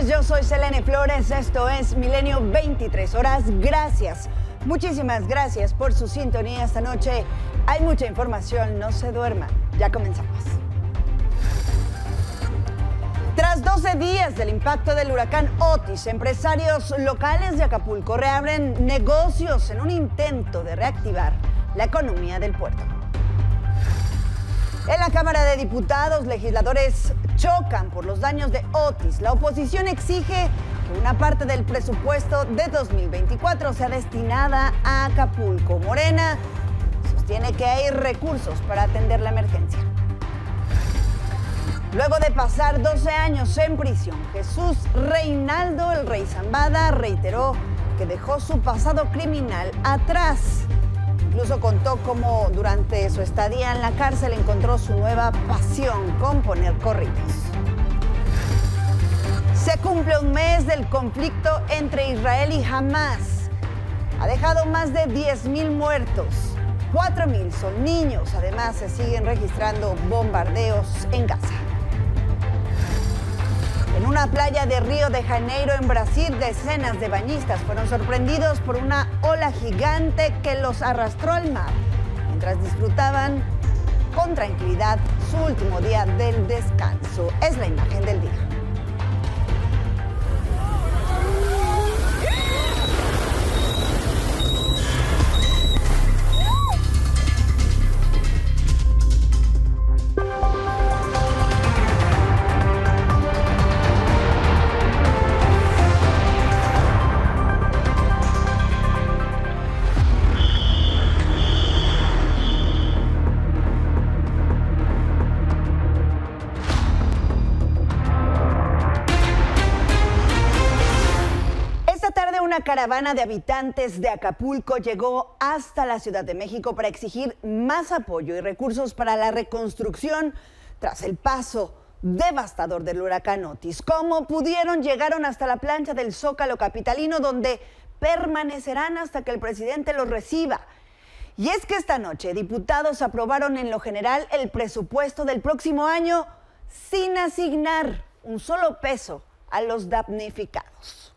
noches, yo soy Selene Flores, esto es Milenio 23 horas, gracias, muchísimas gracias por su sintonía esta noche, hay mucha información, no se duerman, ya comenzamos. Tras 12 días del impacto del huracán Otis, empresarios locales de Acapulco reabren negocios en un intento de reactivar la economía del puerto. En la Cámara de Diputados, legisladores chocan por los daños de Otis. La oposición exige que una parte del presupuesto de 2024 sea destinada a Acapulco. Morena sostiene que hay recursos para atender la emergencia. Luego de pasar 12 años en prisión, Jesús Reinaldo el Rey Zambada reiteró que dejó su pasado criminal atrás. Incluso contó cómo durante su estadía en la cárcel encontró su nueva pasión, componer corridos. Se cumple un mes del conflicto entre Israel y Hamas. Ha dejado más de 10.000 muertos. 4.000 son niños. Además, se siguen registrando bombardeos en Gaza. En una playa de Río de Janeiro, en Brasil, decenas de bañistas fueron sorprendidos por una ola gigante que los arrastró al mar, mientras disfrutaban con tranquilidad su último día del descanso. Es la imagen del día. Una caravana de habitantes de Acapulco llegó hasta la Ciudad de México para exigir más apoyo y recursos para la reconstrucción tras el paso devastador del huracán Otis. Como pudieron, llegaron hasta la plancha del Zócalo capitalino, donde permanecerán hasta que el presidente los reciba. Y es que esta noche diputados aprobaron en lo general el presupuesto del próximo año sin asignar un solo peso a los damnificados.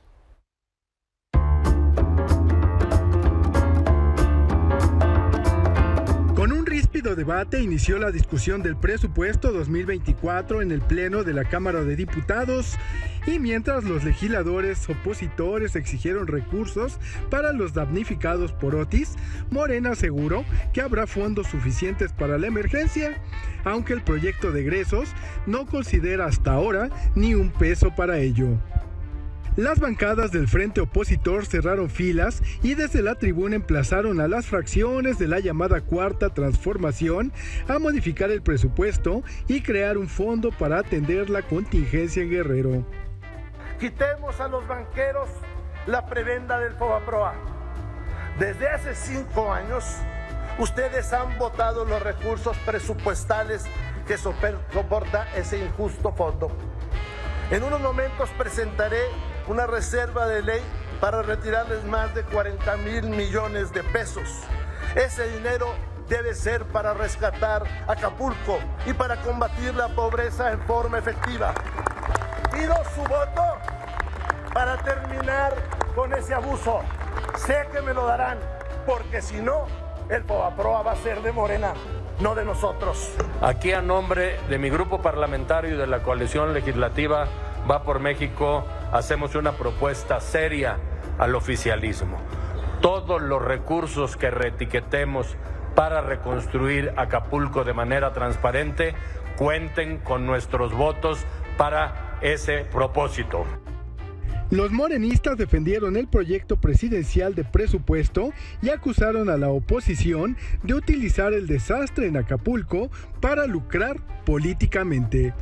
Con un ríspido debate inició la discusión del presupuesto 2024 en el Pleno de la Cámara de Diputados y mientras los legisladores opositores exigieron recursos para los damnificados por Otis, Morena aseguró que habrá fondos suficientes para la emergencia, aunque el proyecto de egresos no considera hasta ahora ni un peso para ello. Las bancadas del frente opositor cerraron filas y desde la tribuna emplazaron a las fracciones de la llamada Cuarta Transformación a modificar el presupuesto y crear un fondo para atender la contingencia en Guerrero. Quitemos a los banqueros la prebenda del FOBAPROA. Desde hace 5 años, ustedes han votado los recursos presupuestales que soporta ese injusto fondo. En unos momentos presentaré una reserva de ley para retirarles más de 40,000 millones de pesos. Ese dinero debe ser para rescatar Acapulco y para combatir la pobreza en forma efectiva. Pido su voto para terminar con ese abuso. Sé que me lo darán, porque si no, el FOBAPROA va a ser de Morena, no de nosotros. Aquí a nombre de mi grupo parlamentario y de la coalición legislativa Va por México, hacemos una propuesta seria al oficialismo. Todos los recursos que reetiquetemos para reconstruir Acapulco de manera transparente cuenten con nuestros votos para ese propósito. Los morenistas defendieron el proyecto presidencial de presupuesto y acusaron a la oposición de utilizar el desastre en Acapulco para lucrar políticamente.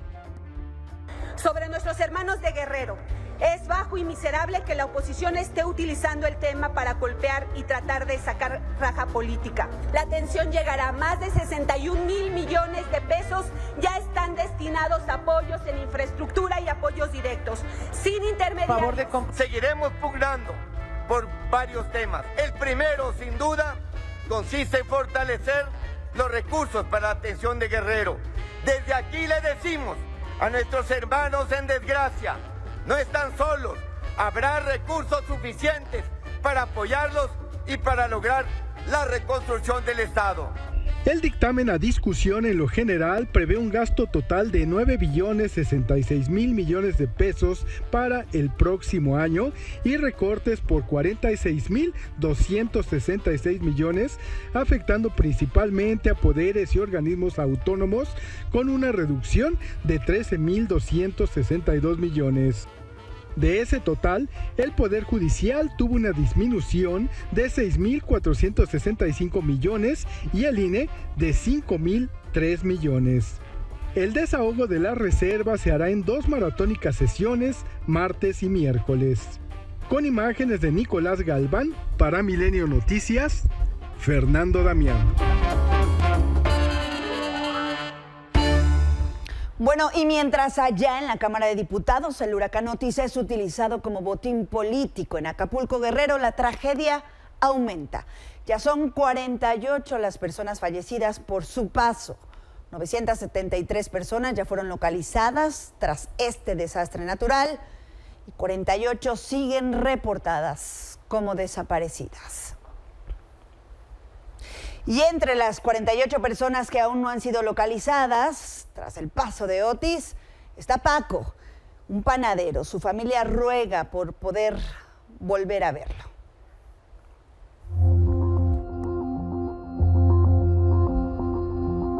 Sobre nuestros hermanos de Guerrero, es bajo y miserable que la oposición esté utilizando el tema para golpear y tratar de sacar raja política. La atención llegará a más de 61,000 millones de pesos, ya están destinados a apoyos en infraestructura y apoyos directos, sin intermediarios. Seguiremos pugnando por varios temas. El primero, sin duda, consiste en fortalecer los recursos para la atención de Guerrero. Desde aquí le decimos a nuestros hermanos en desgracia, no están solos. Habrá recursos suficientes para apoyarlos y para lograr la reconstrucción del Estado. El dictamen a discusión en lo general prevé un gasto total de 9.066.000 millones de pesos para el próximo año y recortes por 46.266 millones, afectando principalmente a poderes y organismos autónomos con una reducción de 13.262 millones. De ese total, el Poder Judicial tuvo una disminución de 6.465 millones y el INE de 5.003 millones. El desahogo de la reserva se hará en 2 maratónicas sesiones, martes y miércoles. Con imágenes de Nicolás Galván, para Milenio Noticias, Fernando Damián. Bueno, y mientras allá en la Cámara de Diputados el huracán Otis es utilizado como botín político en Acapulco, Guerrero, la tragedia aumenta. Ya son 48 las personas fallecidas por su paso. 973 personas ya fueron localizadas tras este desastre natural y 48 siguen reportadas como desaparecidas. Y entre las 48 personas que aún no han sido localizadas tras el paso de Otis está Paco, un panadero. Su familia ruega por poder volver a verlo.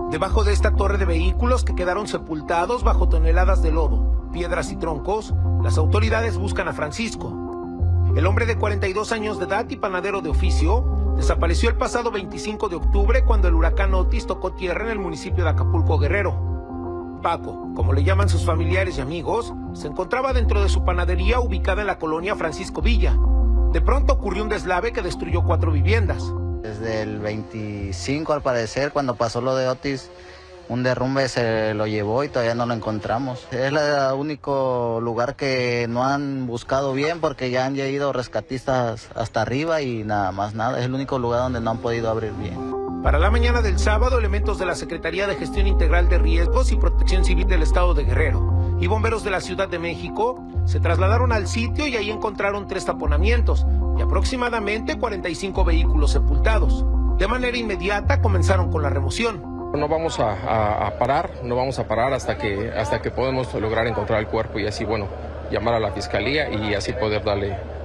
Debajo de esta torre de vehículos que quedaron sepultados bajo toneladas de lodo, piedras y troncos, las autoridades buscan a Francisco. El hombre de 42 años de edad y panadero de oficio desapareció el pasado 25 de octubre cuando el huracán Otis tocó tierra en el municipio de Acapulco, Guerrero. Paco, como le llaman sus familiares y amigos, se encontraba dentro de su panadería ubicada en la colonia Francisco Villa. De pronto ocurrió un deslave que destruyó 4 viviendas. Desde el 25, al parecer, cuando pasó lo de Otis, un derrumbe se lo llevó y todavía no lo encontramos. Es el único lugar que no han buscado bien porque ya han ido rescatistas hasta arriba y nada más nada. Es el único lugar donde no han podido abrir bien. Para la mañana del sábado, elementos de la Secretaría de Gestión Integral de Riesgos y Protección Civil del Estado de Guerrero y bomberos de la Ciudad de México se trasladaron al sitio y ahí encontraron 3 taponamientos y aproximadamente 45 vehículos sepultados. De manera inmediata comenzaron con la remoción. No vamos a parar hasta que podemos lograr encontrar el cuerpo y así, bueno, llamar a la fiscalía y así poder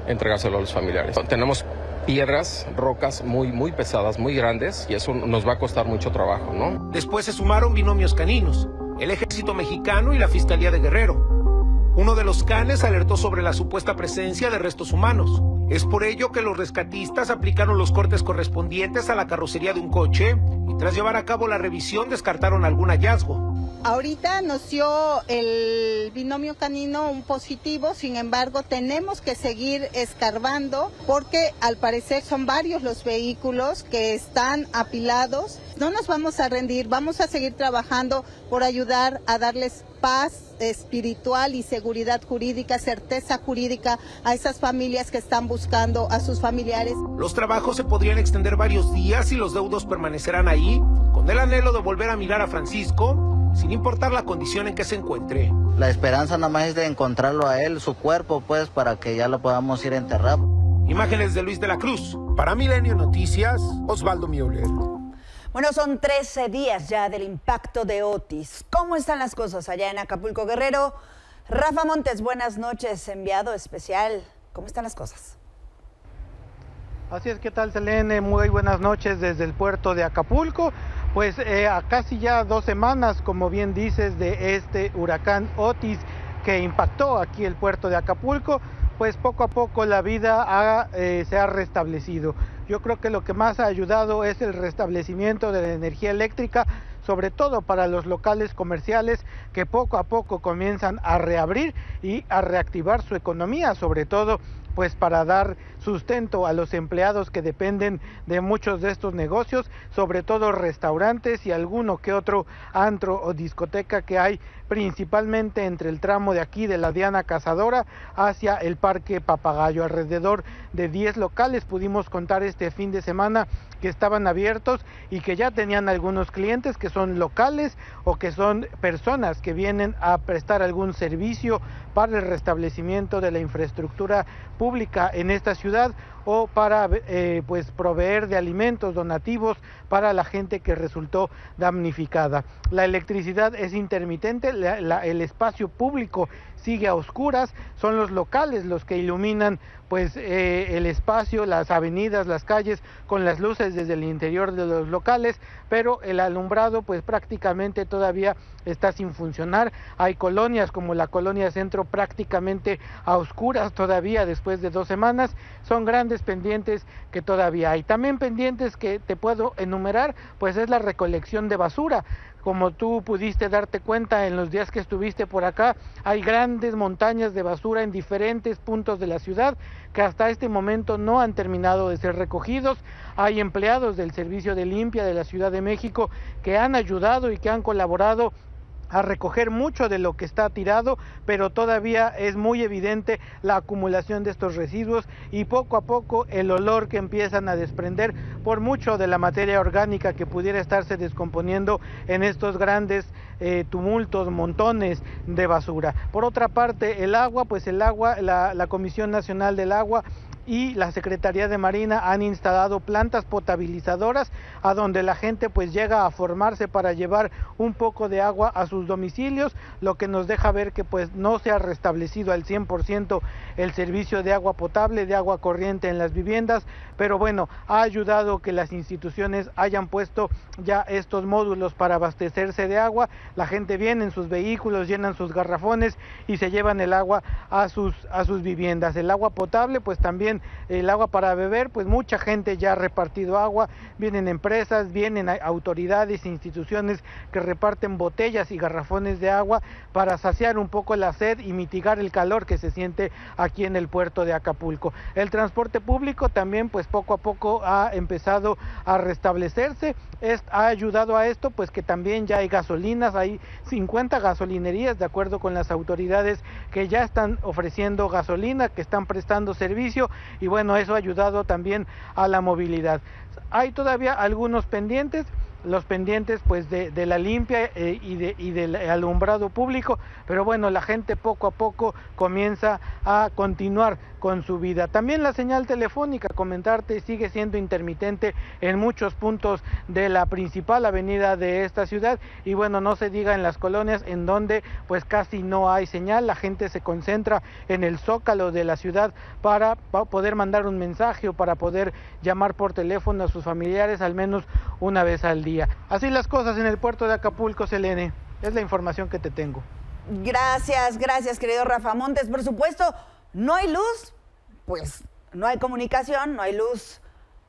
entregárselo a los familiares. Tenemos piedras, rocas muy pesadas, muy grandes y eso nos va a costar mucho trabajo, ¿no? Después se sumaron binomios caninos, el Ejército Mexicano y la Fiscalía de Guerrero. Uno de los canes alertó sobre la supuesta presencia de restos humanos. Es por ello que los rescatistas aplicaron los cortes correspondientes a la carrocería de un coche y tras llevar a cabo la revisión descartaron algún hallazgo. Ahorita nos dio el binomio canino un positivo, sin embargo tenemos que seguir escarbando porque al parecer son varios los vehículos que están apilados. No nos vamos a rendir, vamos a seguir trabajando por ayudar a darles paz espiritual y seguridad jurídica, certeza jurídica a esas familias que están buscando a sus familiares. Los trabajos se podrían extender varios días y los deudos permanecerán ahí, con el anhelo de volver a mirar a Francisco, sin importar la condición en que se encuentre. La esperanza nada más es de encontrarlo a él, su cuerpo, pues, para que ya lo podamos ir a enterrar. Imágenes de Luis de la Cruz. Para Milenio Noticias, Osvaldo Müller. Bueno, son 13 días ya del impacto de Otis. ¿Cómo están las cosas allá en Acapulco, Guerrero? Rafa Montes, buenas noches, enviado especial. ¿Cómo están las cosas? Así es, ¿qué tal, Selene? Muy buenas noches desde el puerto de Acapulco. Pues a casi ya 2 semanas, como bien dices, de este huracán Otis que impactó aquí el puerto de Acapulco, pues poco a poco la vida se ha restablecido. Yo creo que lo que más ha ayudado es el restablecimiento de la energía eléctrica, sobre todo para los locales comerciales que poco a poco comienzan a reabrir y a reactivar su economía, sobre todo pues para dar sustento a los empleados que dependen de muchos de estos negocios, sobre todo restaurantes y alguno que otro antro o discoteca que hay principalmente entre el tramo de aquí de la Diana Cazadora hacia el Parque Papagayo. Alrededor de 10 locales pudimos contar este fin de semana que estaban abiertos y que ya tenían algunos clientes que son locales o que son personas que vienen a prestar algún servicio para el restablecimiento de la infraestructura pública en esta ciudad o para pues proveer de alimentos donativos para la gente que resultó damnificada. La electricidad es intermitente, el espacio público sigue a oscuras, son los locales los que iluminan pues el espacio, las avenidas, las calles con las luces desde el interior de los locales, pero el alumbrado pues prácticamente todavía está sin funcionar. Hay colonias como la colonia Centro prácticamente a oscuras todavía después de 2 semanas. Son grandes pendientes que todavía hay. También pendientes que te puedo enumerar, pues es la recolección de basura. Como tú pudiste darte cuenta en los días que estuviste por acá, hay grandes montañas de basura en diferentes puntos de la ciudad que hasta este momento no han terminado de ser recogidos. Hay empleados del Servicio de Limpia de la Ciudad de México que han ayudado y que han colaborado a recoger mucho de lo que está tirado, pero todavía es muy evidente la acumulación de estos residuos y poco a poco el olor que empiezan a desprender por mucho de la materia orgánica que pudiera estarse descomponiendo en estos grandes tumultos, montones de basura. Por otra parte, el agua, pues la Comisión Nacional del Agua y la Secretaría de Marina han instalado plantas potabilizadoras a donde la gente pues llega a formarse para llevar un poco de agua a sus domicilios, lo que nos deja ver que pues no se ha restablecido al 100% el servicio de agua potable, de agua corriente en las viviendas, pero bueno, ha ayudado que las instituciones hayan puesto ya estos módulos para abastecerse de agua. La gente viene en sus vehículos, llenan sus garrafones y se llevan el agua a sus viviendas. El agua potable pues también el agua para beber, pues mucha gente ya ha repartido agua, vienen empresas, vienen autoridades, instituciones que reparten botellas y garrafones de agua para saciar un poco la sed y mitigar el calor que se siente aquí en el puerto de Acapulco. El transporte público también pues poco a poco ha empezado a restablecerse, ha ayudado a esto pues que también ya hay gasolinas, hay 50 gasolinerías de acuerdo con las autoridades que ya están ofreciendo gasolina, que están prestando servicio y bueno, eso ha ayudado también a la movilidad. Hay todavía algunos pendientes, los pendientes pues de la limpia y del alumbrado público, pero bueno, la gente poco a poco comienza a continuar con su vida. También la señal telefónica, comentarte, sigue siendo intermitente en muchos puntos de la principal avenida de esta ciudad y bueno, no se diga en las colonias en donde pues casi no hay señal. La gente se concentra en el zócalo de la ciudad para poder mandar un mensaje o para poder llamar por teléfono a sus familiares al menos una vez al día. Así las cosas en el puerto de Acapulco, Selene. Es la información que te tengo. Gracias, querido Rafa Montes. Por supuesto, no hay luz, pues no hay comunicación, no hay luz,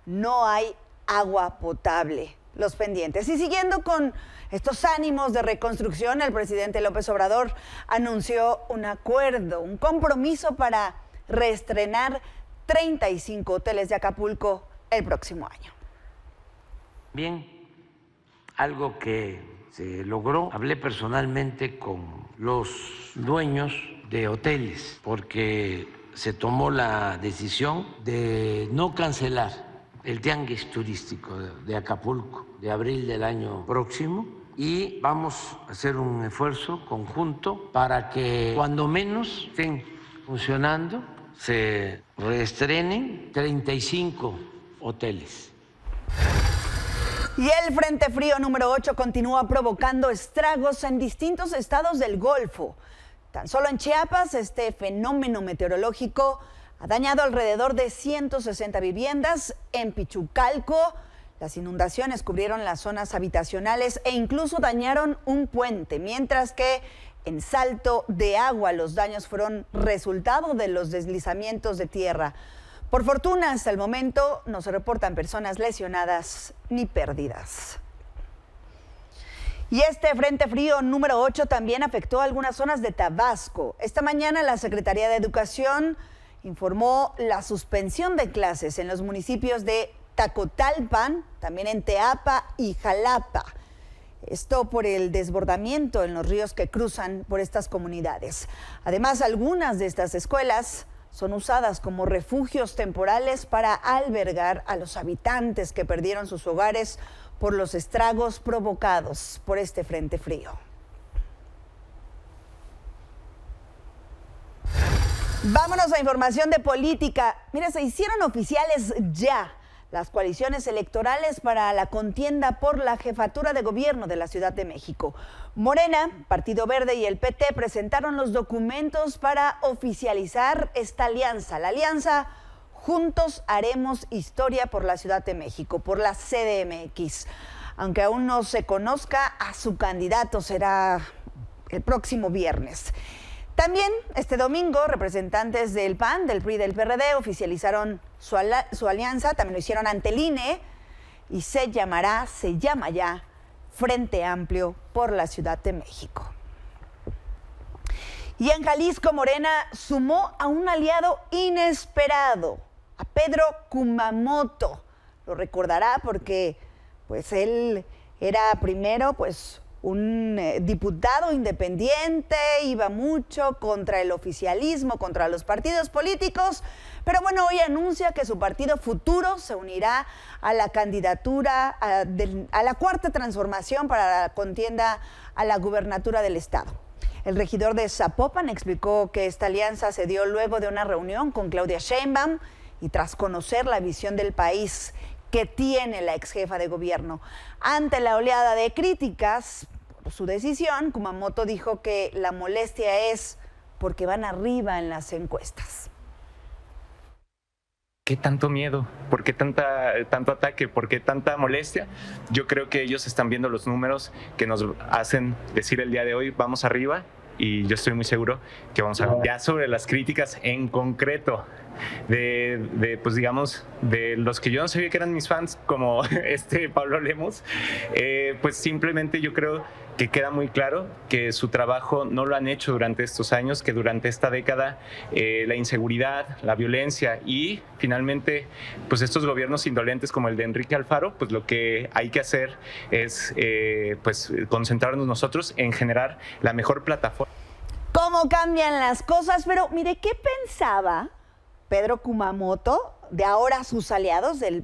no hay agua potable. Los pendientes. Y siguiendo con estos ánimos de reconstrucción, el presidente López Obrador anunció un acuerdo, un compromiso para reestrenar 35 hoteles de Acapulco el próximo año. Bien, algo que se logró, hablé personalmente con los dueños de hoteles porque se tomó la decisión de no cancelar el tianguis turístico de Acapulco de abril del año próximo y vamos a hacer un esfuerzo conjunto para que cuando menos estén funcionando se reestrenen 35 hoteles. Y el Frente Frío número 8 continúa provocando estragos en distintos estados del Golfo. Tan solo en Chiapas, este fenómeno meteorológico ha dañado alrededor de 160 viviendas. En Pichucalco, las inundaciones cubrieron las zonas habitacionales e incluso dañaron un puente, mientras que en Salto de Agua los daños fueron resultado de los deslizamientos de tierra. Por fortuna, hasta el momento no se reportan personas lesionadas ni pérdidas. Y este Frente Frío número 8 también afectó a algunas zonas de Tabasco. Esta mañana la Secretaría de Educación informó la suspensión de clases en los municipios de Tacotalpan, también en Teapa y Jalapa. Esto por el desbordamiento en los ríos que cruzan por estas comunidades. Además, algunas de estas escuelas son usadas como refugios temporales para albergar a los habitantes que perdieron sus hogares por los estragos provocados por este frente frío. Vámonos a información de política. Mire, se hicieron oficiales ya las coaliciones electorales para la contienda por la jefatura de gobierno de la Ciudad de México. Morena, Partido Verde y el PT presentaron los documentos para oficializar esta alianza. La alianza Juntos Haremos Historia por la Ciudad de México, por la CDMX. Aunque aún no se conozca a su candidato, será el próximo viernes. También este domingo, representantes del PAN, del PRI y del PRD oficializaron su alianza, también lo hicieron ante el INE, y se llama ya Frente Amplio por la Ciudad de México. Y en Jalisco, Morena sumó a un aliado inesperado, a Pedro Kumamoto. Lo recordará porque pues él era primero un diputado independiente, iba mucho contra el oficialismo, contra los partidos políticos, pero bueno, hoy anuncia que su partido Futuro se unirá a la candidatura a la Cuarta Transformación para la contienda a la gubernatura del estado. El regidor de Zapopan explicó que esta alianza se dio luego de una reunión con Claudia Sheinbaum y tras conocer la visión del país que tiene la ex jefa de gobierno. Ante la oleada de críticas por su decisión, Kumamoto dijo que la molestia es porque van arriba en las encuestas. ¿Qué tanto miedo? ¿Por qué tanto ataque? ¿Por qué tanta molestia? Yo creo que ellos están viendo los números que nos hacen decir el día de hoy, vamos arriba, y yo estoy muy seguro que vamos a... Ya sobre las críticas en concreto, pues digamos, de los que yo no sabía que eran mis fans, como Pablo Lemos, pues simplemente yo creo que queda muy claro que su trabajo no lo han hecho durante estos años, que durante esta década la inseguridad, la violencia y finalmente pues estos gobiernos indolentes como el de Enrique Alfaro, pues lo que hay que hacer es pues concentrarnos nosotros en generar la mejor plataforma. ¿Cómo cambian las cosas? Pero mire, ¿qué pensaba Pedro Kumamoto de ahora sus aliados del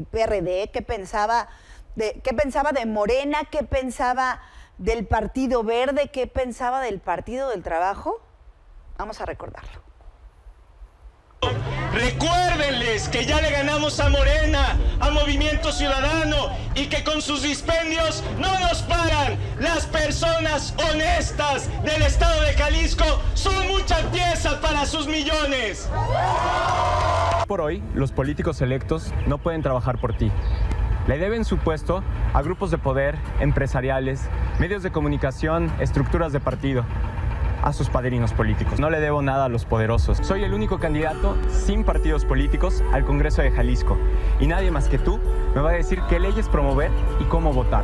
PRD? ¿Qué pensaba de Morena? ¿Qué pensaba del Partido Verde? ¿Qué pensaba del Partido del Trabajo? Vamos a recordarlo. Recuérdenles que ya le ganamos a Morena, a Movimiento Ciudadano, y que con sus dispendios no nos paran. Las personas honestas del estado de Jalisco son mucha pieza para sus millones. Por hoy, los políticos electos no pueden trabajar por ti. Le deben su puesto a grupos de poder, empresariales, medios de comunicación, estructuras de partido, a sus padrinos políticos. No le debo nada a los poderosos. Soy el único candidato sin partidos políticos al Congreso de Jalisco y nadie más que tú me va a decir qué leyes promover y cómo votar.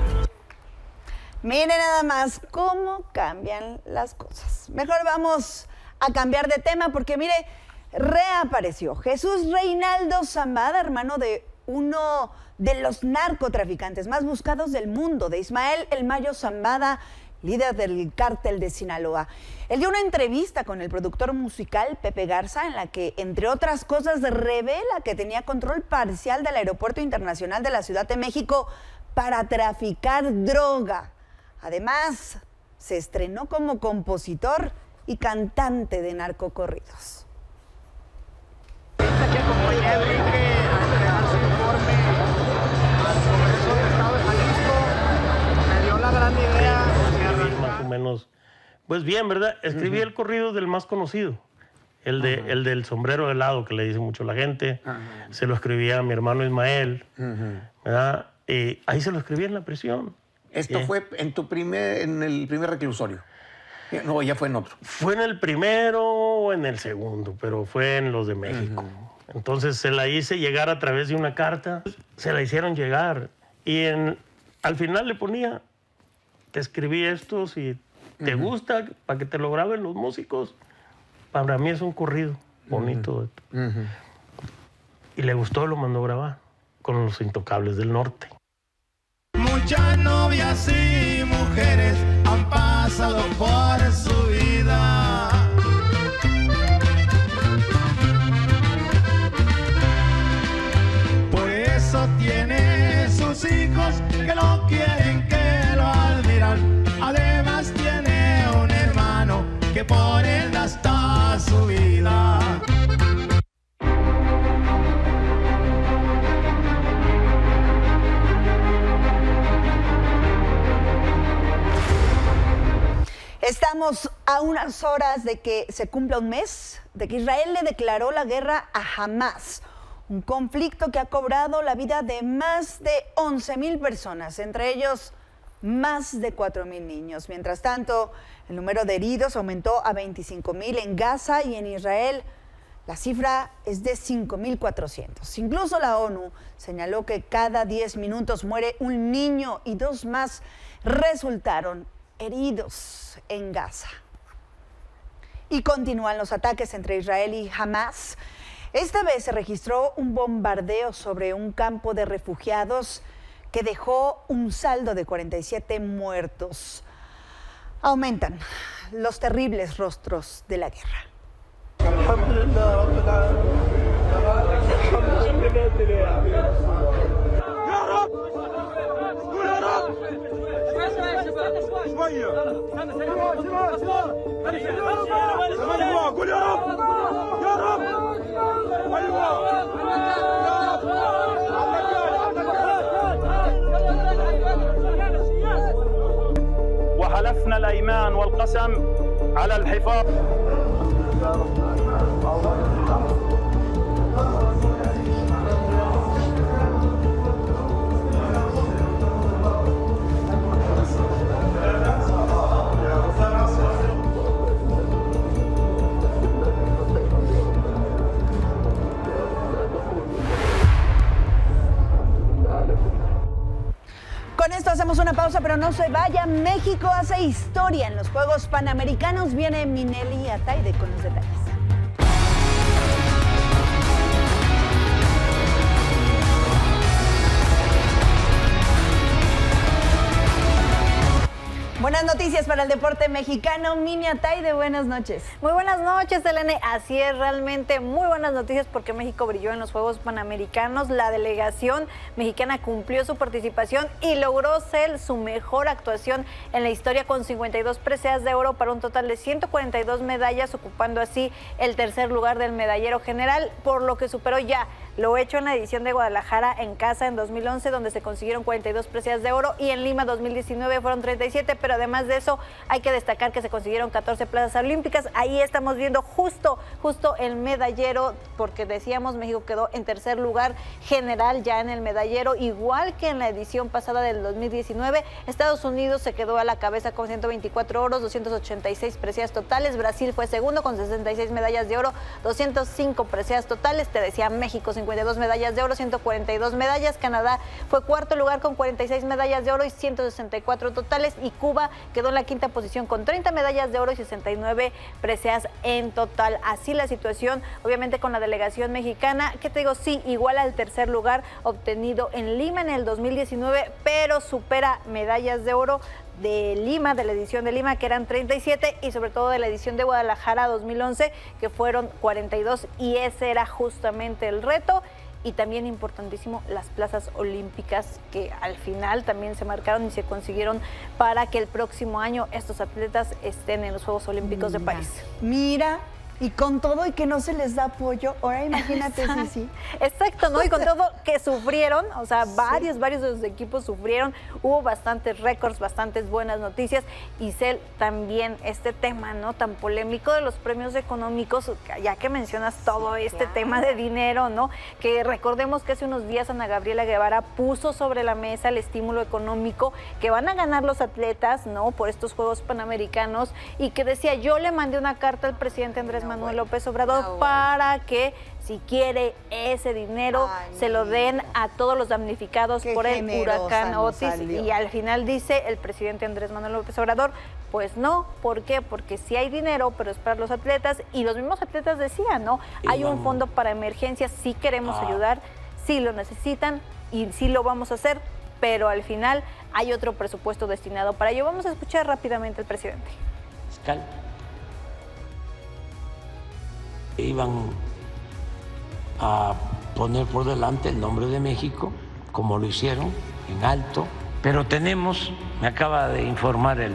Mire nada más cómo cambian las cosas. Mejor vamos a cambiar de tema porque mire, reapareció Jesús Reinaldo Zambada, hermano de uno de los narcotraficantes más buscados del mundo, de Ismael El Mayo Zambada, líder del cártel de Sinaloa. Él dio una entrevista con el productor musical Pepe Garza en la que, entre otras cosas, revela que tenía control parcial del Aeropuerto Internacional de la Ciudad de México para traficar droga. Además, se estrenó como compositor y cantante de narcocorridos. Menos, pues bien, ¿verdad? Escribí el corrido del más conocido, el del sombrero de lado, que le dice mucho la gente. Se lo escribí a mi hermano Ismael, ¿verdad? Ahí se lo escribí en la prisión. ¿Esto fue en el primer reclusorio? No, ya fue en otro. Fue en el primero o en el segundo, pero fue en los de México. Entonces se la hice llegar a través de una carta, se la hicieron llegar y al final le ponía: te escribí esto, si te gusta, para que te lo graben los músicos. Para mí es un corrido. bonito. Y le gustó, lo mandó a grabar con Los Intocables del Norte. Muchas novias y mujeres han pasado por su vida. Por eso tiene sus hijos que lo quieren, que lo admiran. Además tiene un hermano que por él da hasta su vida. Estamos a unas horas de que se cumpla un mes de que Israel le declaró la guerra a Hamás, un conflicto que ha cobrado la vida de más de 11,000 personas, entre ellos más de 4,000 niños. Mientras tanto, el número de heridos aumentó a 25,000 en Gaza y en Israel la cifra es de 5,400. Incluso la ONU señaló que cada 10 minutos muere un niño y 2 más resultaron heridos en Gaza. Y continúan los ataques entre Israel y Hamás. Esta vez se registró un bombardeo sobre un campo de refugiados que dejó un saldo de 47 muertos. Aumentan los terribles rostros de la guerra. وحلفنا الأيمان والقسم على الحفاظ. Con esto hacemos una pausa, pero no se vaya. México hace historia en los Juegos Panamericanos. Viene Minelli Ataide con los detalles. Buenas noticias para el deporte mexicano. Mini Ataide, buenas noches. Muy buenas noches, Selene. Así es, realmente muy buenas noticias porque México brilló en los Juegos Panamericanos. La delegación mexicana cumplió su participación y logró ser su mejor actuación en la historia con 52 preseas de oro para un total de 142 medallas, ocupando así el tercer lugar del medallero general, por lo que superó ya lo hecho en la edición de Guadalajara en casa en 2011, donde se consiguieron 42 preseas de oro, y en Lima 2019 fueron 37, pero además de eso hay que destacar que se consiguieron 14 plazas olímpicas. Ahí estamos viendo justo el medallero, porque decíamos México quedó en tercer lugar general ya en el medallero, igual que en la edición pasada del 2019. Estados Unidos se quedó a la cabeza con 124 oros, 286 preseas totales. Brasil fue segundo con 66 medallas de oro, 205 preseas totales. Te decía México 52 medallas de oro, 142 medallas. Canadá fue cuarto lugar con 46 medallas de oro y 164 totales. Y Cuba quedó en la quinta posición con 30 medallas de oro y 69 preseas en total. Así la situación, obviamente, con la delegación mexicana, que te digo, sí, igual al tercer lugar obtenido en Lima en el 2019, pero supera medallas de oro de Lima, de la edición de Lima, que eran 37, y sobre todo de la edición de Guadalajara 2011, que fueron 42, y ese era justamente el reto. Y también importantísimo las plazas olímpicas, que al final también se marcaron y se consiguieron para que el próximo año estos atletas estén en los Juegos Olímpicos de París. Mira, y con todo y que no se les da apoyo, ahora imagínate si sí. Exacto, ¿no? Y con todo que sufrieron, o sea, varios de los equipos sufrieron, hubo bastantes récords, bastantes buenas noticias. Y Cel, también este tema, ¿no?, tan polémico de los premios económicos, ya que mencionas todo este tema de dinero, ¿no?, que recordemos que hace unos días Ana Gabriela Guevara puso sobre la mesa el estímulo económico que van a ganar los atletas, ¿no?, por estos Juegos Panamericanos, y que decía, yo le mandé una carta al presidente Andrés Manuel López Obrador para que, si quiere ese dinero, se lo den a todos los damnificados por el huracán Otis. Y al final dice el presidente Andrés Manuel López Obrador, Pues no, ¿por qué? Porque sí hay dinero, pero es para los atletas, y los mismos atletas decían, ¿no? Hay un fondo para emergencias, sí queremos ayudar, sí lo necesitan y sí lo vamos a hacer, pero al final hay otro presupuesto destinado para ello. Vamos a escuchar rápidamente al presidente. Fiscal. Iban a poner por delante el nombre de México, como lo hicieron, en alto, pero tenemos, me acaba de informar el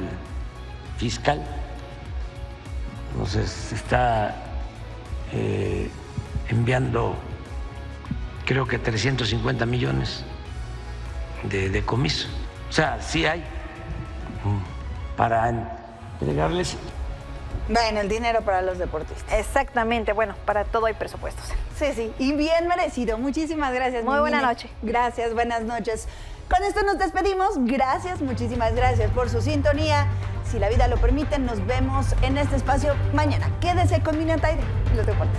fiscal, entonces está enviando creo que 350 millones de decomiso. O sea, sí hay para entregarles. Bueno, el dinero para los deportistas. Exactamente, bueno, para todo hay presupuestos. Sí, sí, y bien merecido. Muchísimas gracias. Muy buena noche. Gracias, buenas noches. Con esto nos despedimos. Gracias, muchísimas gracias por su sintonía. Si la vida lo permite, nos vemos en este espacio mañana. Quédese con Mina Taide, los deportes.